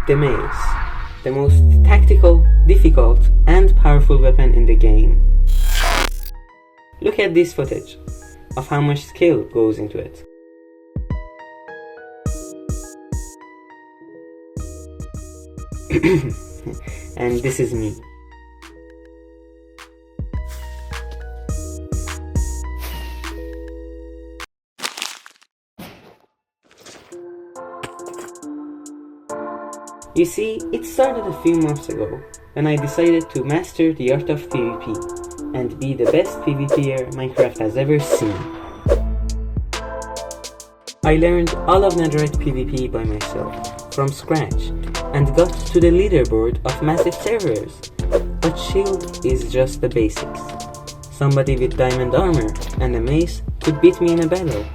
The mace, the most tactical, difficult, and powerful weapon in the game. Look at this footage of how much skill goes into it. And this is me. You see, it started a few months ago when I decided to master the art of PvP and be the best PvPer Minecraft has ever seen. I learned all of netherite PvP by myself, from scratch, and got to the leaderboard of massive servers. But shield is just the basics. Somebody with diamond armor and a mace could beat me in a battle.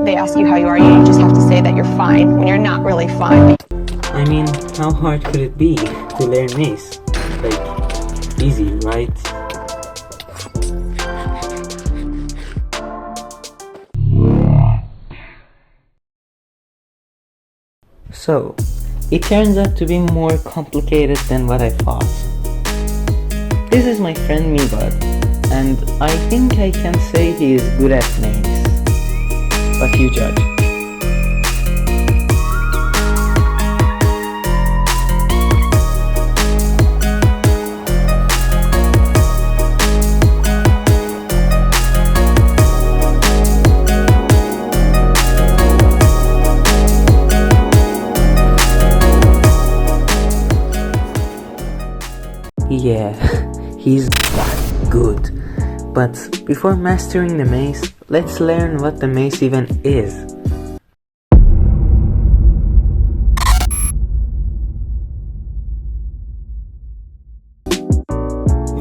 They ask you how you are, you just have to say that you're fine when you're not really fine. I mean, how hard could it be to learn mace? Like, easy, right? So, it turns out to be more complicated than what I thought. This is my friend Miwwad, and I think I can say he is good at mace. But you judge. Yeah, he's good. But before mastering the mace, let's learn what the mace even is.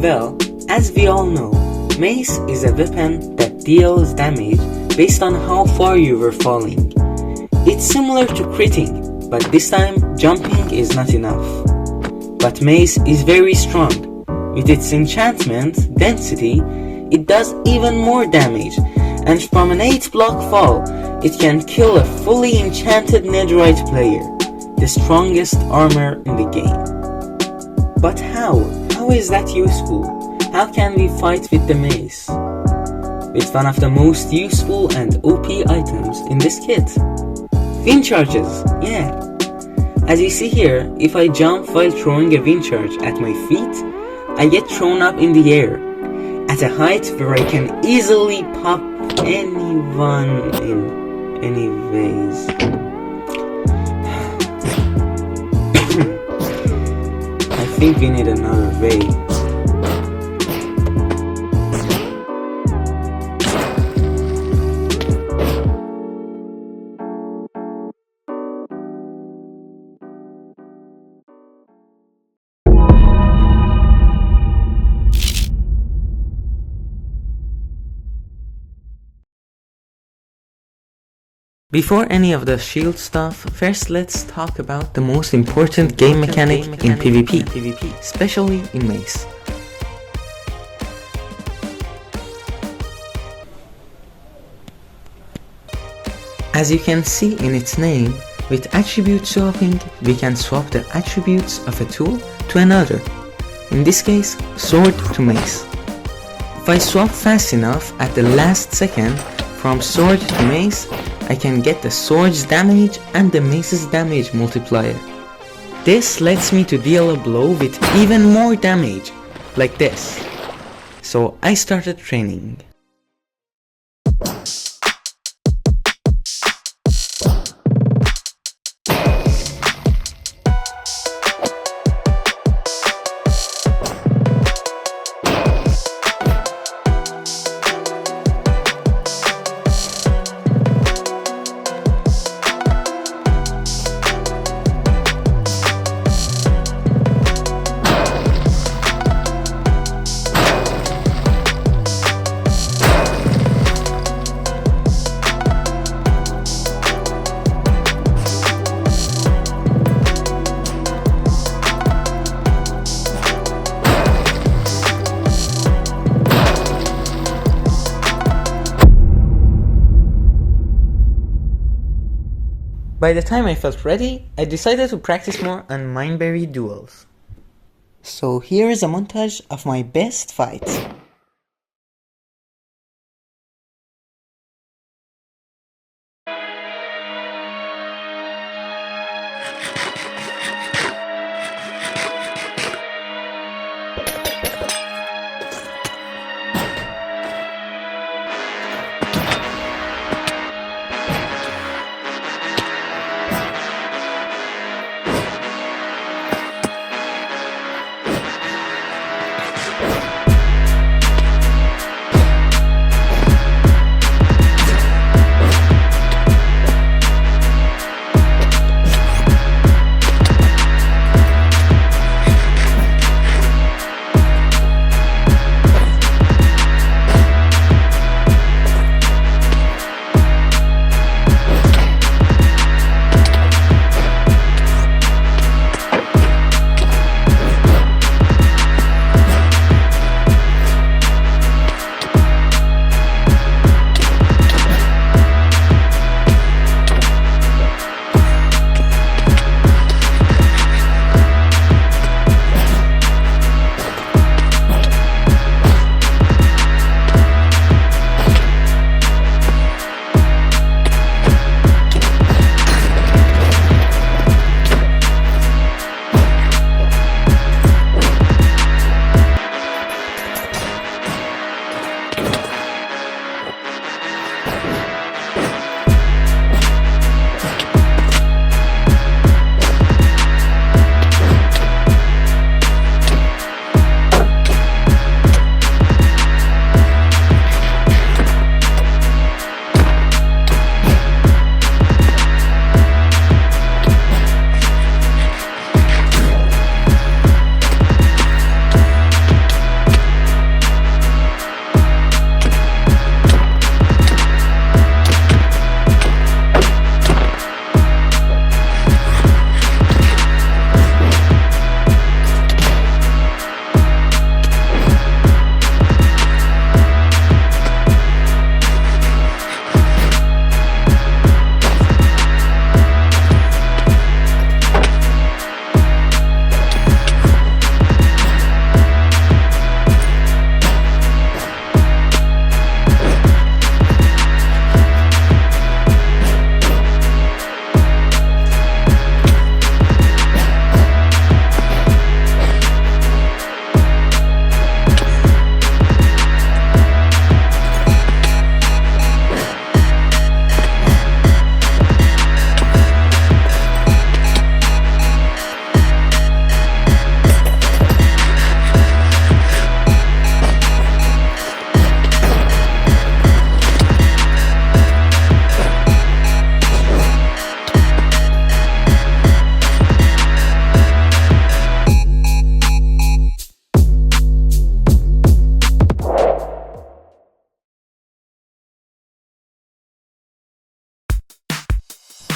Well, as we all know, mace is a weapon that deals damage based on how far you were falling. It's similar to critting, but this time jumping is not enough. But mace is very strong. With its enchantment, density, it does even more damage, and from an 8-block fall, it can kill a fully enchanted netherite player, the strongest armor in the game. But how? How is that useful? How can we fight with the mace? With one of the most useful and OP items in this kit. Wind charges, yeah. As you see here, if I jump while throwing a wind charge at my feet, I get thrown up in the air, at a height where I can easily pop anyone in any ways. I think we need another way. Before any of the shield stuff, first let's talk about the most important game mechanic in PvP, especially in mace. As you can see in its name, with attribute swapping, we can swap the attributes of a tool to another. In this case, sword to mace. If I swap fast enough at the last second from sword to mace, I can get the sword's damage and the mace's damage multiplier. This lets me to deal a blow with even more damage, like this. So I started training. By the time I felt ready, I decided to practice more on mineberry duels. So here is a montage of my best fights.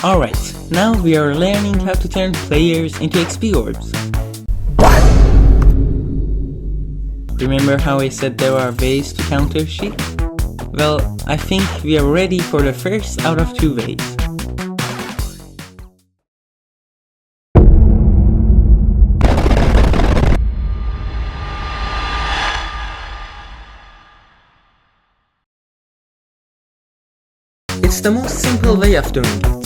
Alright, now we are learning how to turn players into XP orbs. Remember how I said there are ways to counter sheep? Well, I think we are ready for the first out of 2 ways. It's the most simple way of doing it.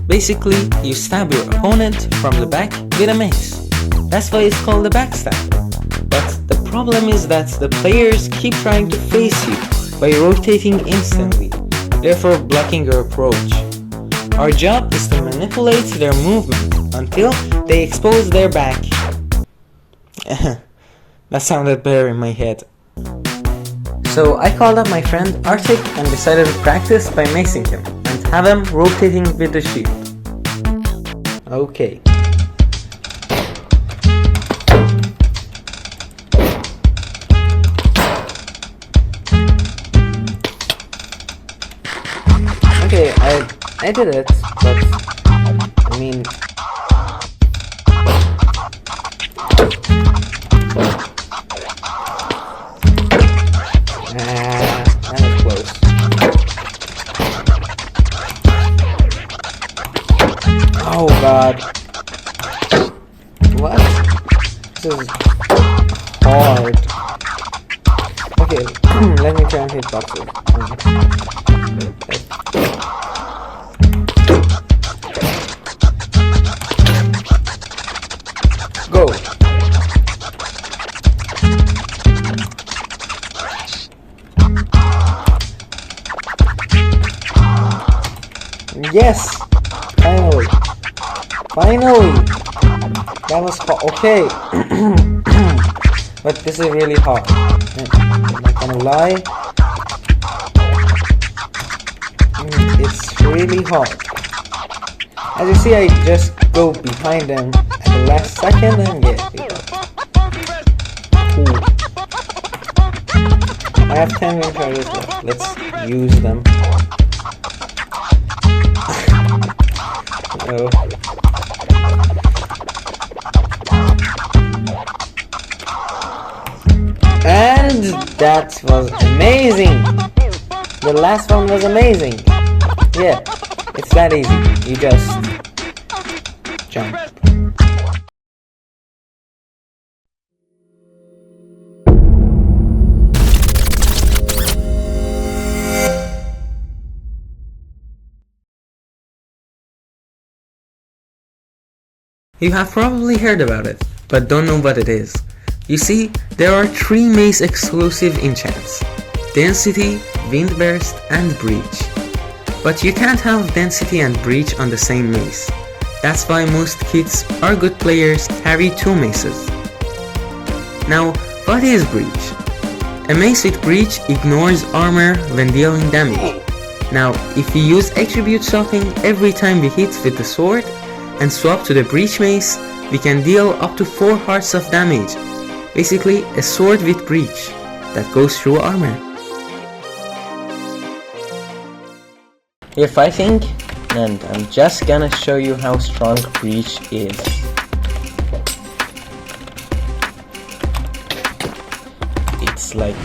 Basically, you stab your opponent from the back with a mace. That's why it's called a backstab. But the problem is that the players keep trying to face you by rotating instantly, therefore blocking your approach. Our job is to manipulate their movement until they expose their back. That sounded better in my head. So I called up my friend Arctic and decided to practice by macing him and have him rotating with the sheep. Okay. Okay, I did it, but I mean... that was close. god. What? This is hard. Okay, let me try and hit boxes. Go. Yes! Finally! Finally! That was hard. Okay. But this is really hard. I'm not gonna lie. It's really hard. As you see, I just go behind them at the last second and get it. Cool. I have 10 wind charges left. Let's use them. Oh. And that was amazing! The last one was amazing! Yeah, it's that easy. You just jump. You have probably heard about it, but don't know what it is. You see, there are 3 mace exclusive enchants: Density, Windburst, and Breach. But you can't have Density and Breach on the same mace. That's why most kits or good players carry 2 maces. Now, what is Breach? A mace with Breach ignores armor when dealing damage. Now, if we use attribute swapping every time we hit with the sword, and swap to the Breach mace, we can deal up to 4 hearts of damage. Basically, a sword with Breach that goes through armor. We're fighting, and I'm just gonna show you how strong Breach is. It's like...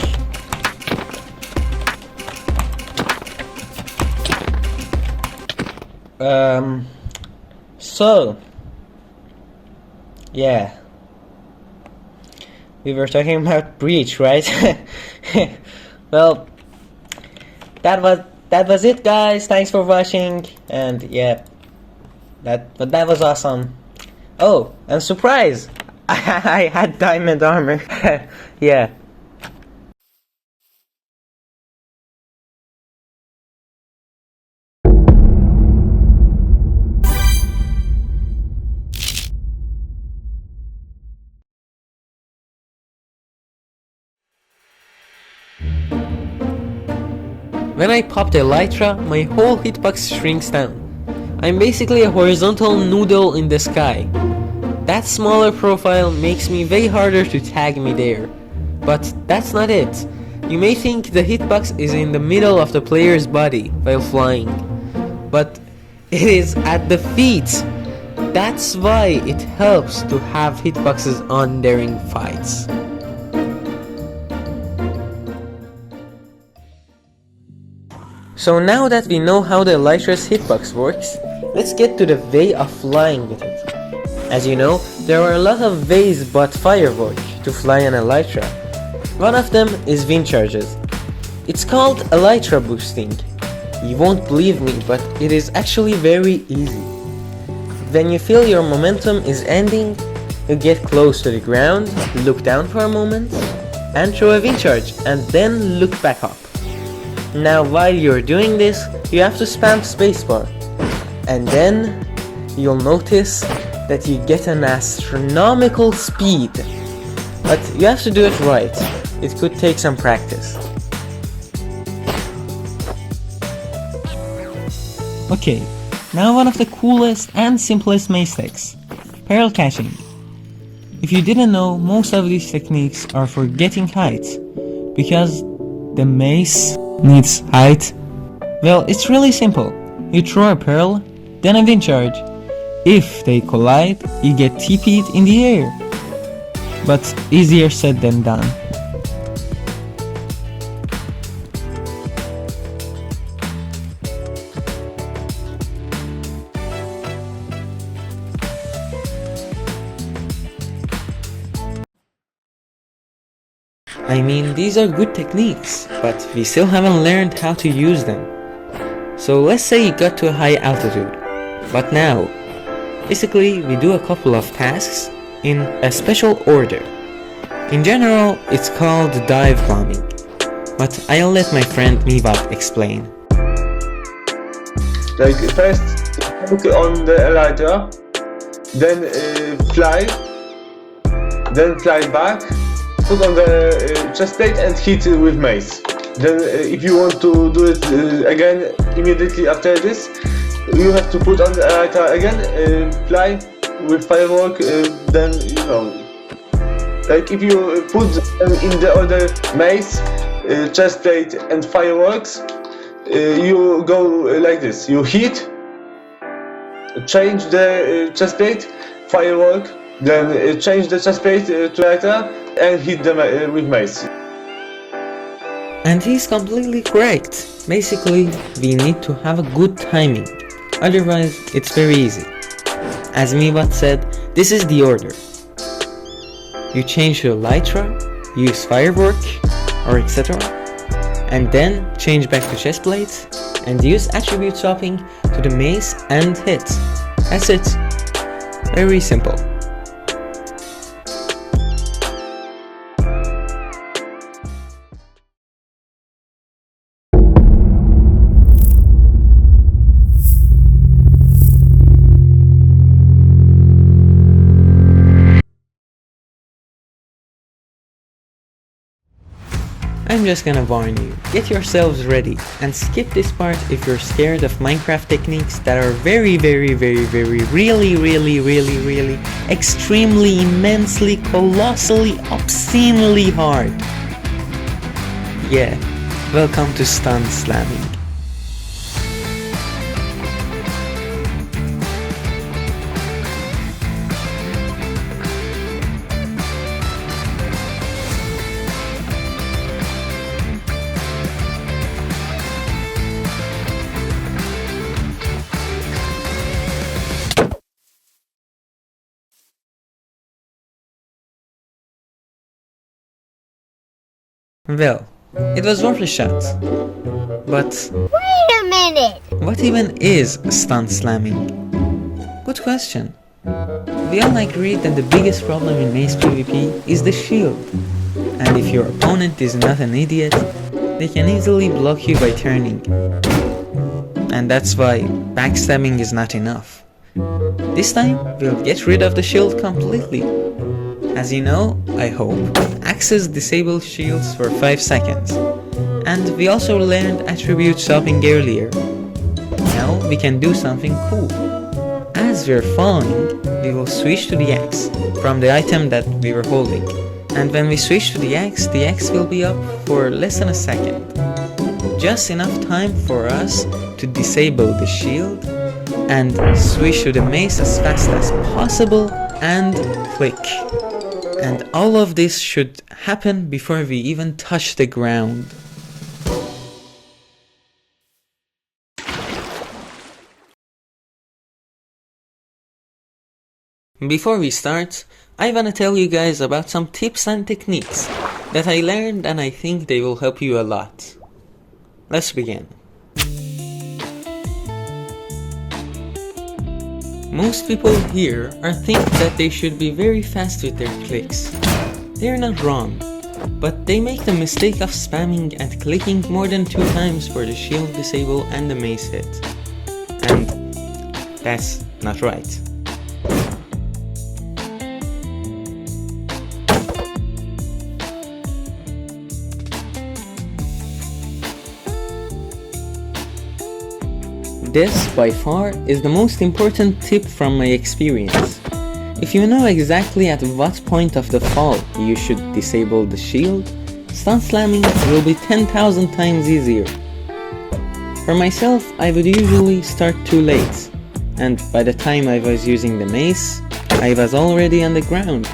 So... yeah. We were talking about Breach, right? Well, that was it, guys. Thanks for watching, and yeah, that was awesome. Oh, and surprise! I had diamond armor. Yeah. When I pop the Elytra, my whole hitbox shrinks down. I'm basically a horizontal noodle in the sky. That smaller profile makes me way harder to tag midair. But that's not it. You may think the hitbox is in the middle of the player's body while flying. But it is at the feet. That's why it helps to have hitboxes on during fights. So now that we know how the Elytra's hitbox works, let's get to the way of flying with it. As you know, there are a lot of ways but Firewatch to fly an Elytra. One of them is wind charges. It's called Elytra boosting. You won't believe me, but it is actually very easy. When you feel your momentum is ending, you get close to the ground, look down for a moment, and throw a wind charge, and then look back up. Now while you're doing this, you have to spam spacebar, and then you'll notice that you get an astronomical speed. But you have to do it right. It could take some practice. Okay, now one of the coolest and simplest mace techs, pearl catching. If you didn't know, most of these techniques are for getting height, because the mace needs height. Well, it's really simple. You throw a pearl, then a wind charge. If they collide, you get TP'd in the air. But easier said than done. I mean, these are good techniques, but we still haven't learned how to use them. So let's say you got to a high altitude. But now, basically we do a couple of tasks in a special order. In general, it's called dive bombing, but I'll let my friend Miwwad explain. Like first, look on the elytra, then fly back, put on the chest plate and hit with mace. Then if you want to do it again immediately after this, you have to put on the elytra again, fly with firework, then you know. Like if you put them in the order mace, chest plate and fireworks, you go like this. You hit, change the chest plate, firework, then change the chest plate to elytra and hit them with mace. And he's completely correct. Basically, we need to have a good timing. Otherwise, it's very easy. As Miwwad said, this is the order. You change your elytra, use firework, or etc. And then change back to chest plates and use attribute swapping to the mace and hit. That's it. Very simple. I'm just gonna warn you, get yourselves ready and skip this part if you're scared of Minecraft techniques that are very, really extremely, immensely, colossally, obscenely hard. Yeah, welcome to stunt slamming. Well, it was worth a shot. But Wait a minute! what even is stunt slamming? Good question. We all agree that the biggest problem in Mace PvP is the shield. And if your opponent is not an idiot, they can easily block you by turning. And that's why backstabbing is not enough. This time, we'll get rid of the shield completely. As you know, I hope, Axes disable shields for 5 seconds. And we also learned attribute swapping earlier. Now we can do something cool. As we're falling, we will switch to the axe from the item that we were holding. And when we switch to the axe will be up for less than a second. Just enough time for us to disable the shield and switch to the mace as fast as possible and click. And all of this should happen before we even touch the ground. Before we start, I wanna tell you guys about some tips and techniques that I learned and I think they will help you a lot. Let's begin. Most people here think that they should be very fast with their clicks. They're not wrong, but they make the mistake of spamming and clicking more than 2 times for the shield disable and the mace hit. And that's not right. This, by far, is the most important tip from my experience. If you know exactly at what point of the fall you should disable the shield, stunt slamming will be 10,000 times easier. For myself, I would usually start too late, and by the time I was using the mace, I was already on the ground.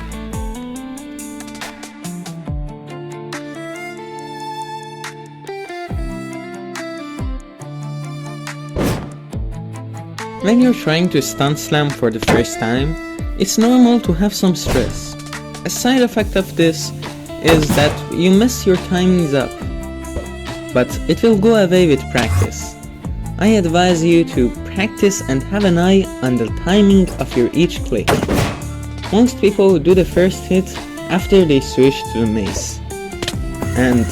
When you're trying to stunt slam for the first time, it's normal to have some stress. A side effect of this is that you mess your timings up, but it will go away with practice. I advise you to practice and have an eye on the timing of your each click. Most people do the first hit after they switch to the mace. And,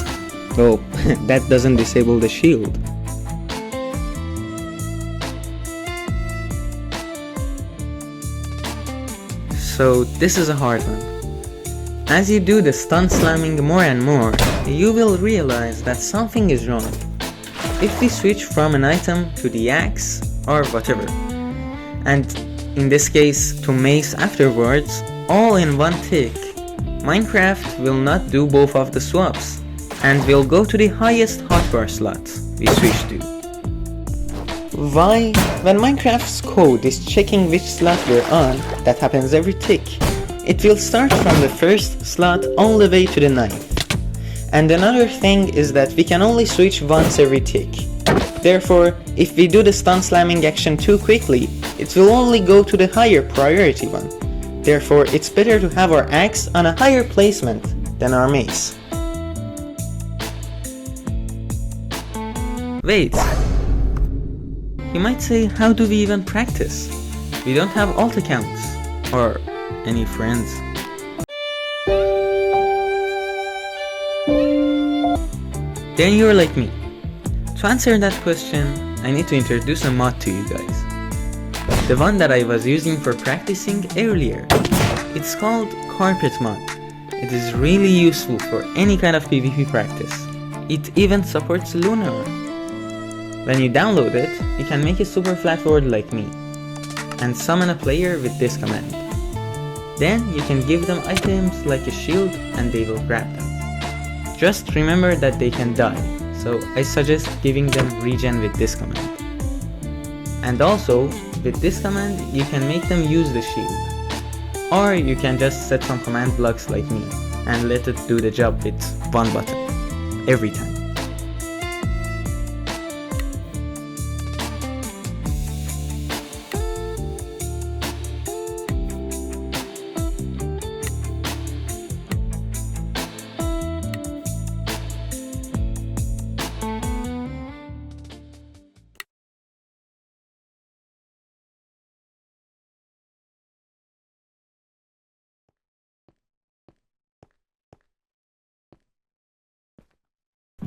well, that doesn't disable the shield. So this is a hard one. As you do the stun slamming more and more, you will realize that something is wrong. If we switch from an item to the axe or whatever, and in this case to mace afterwards, all in one tick, Minecraft will not do both of the swaps, and will go to the highest hotbar slot we switch to. Why? When Minecraft's code is checking which slot we're on, that happens every tick. It will start from the first slot all the way to the 9th. And another thing is that we can only switch once every tick. Therefore, if we do the stun slamming action too quickly, it will only go to the higher priority one. Therefore, it's better to have our axe on a higher placement than our mace. Wait. You might say, how do we even practice? We don't have alt accounts, or any friends. Then you're like me. To answer that question, I need to introduce a mod to you guys. The one that I was using for practicing earlier. It's called Carpet Mod. It is really useful for any kind of PvP practice. It even supports Lunar. When you download it, you can make a super flat world like me, and summon a player with this command. Then you can give them items like a shield and they will grab them. Just remember that they can die, so I suggest giving them regen with this command. And also, with this command you can make them use the shield. Or you can just set some command blocks like me, and let it do the job with one button, every time.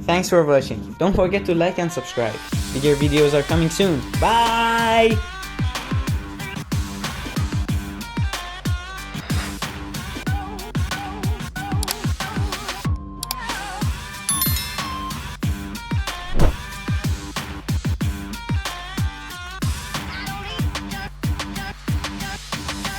Thanks for watching. Don't forget to like and subscribe. Bigger videos are coming soon. Bye!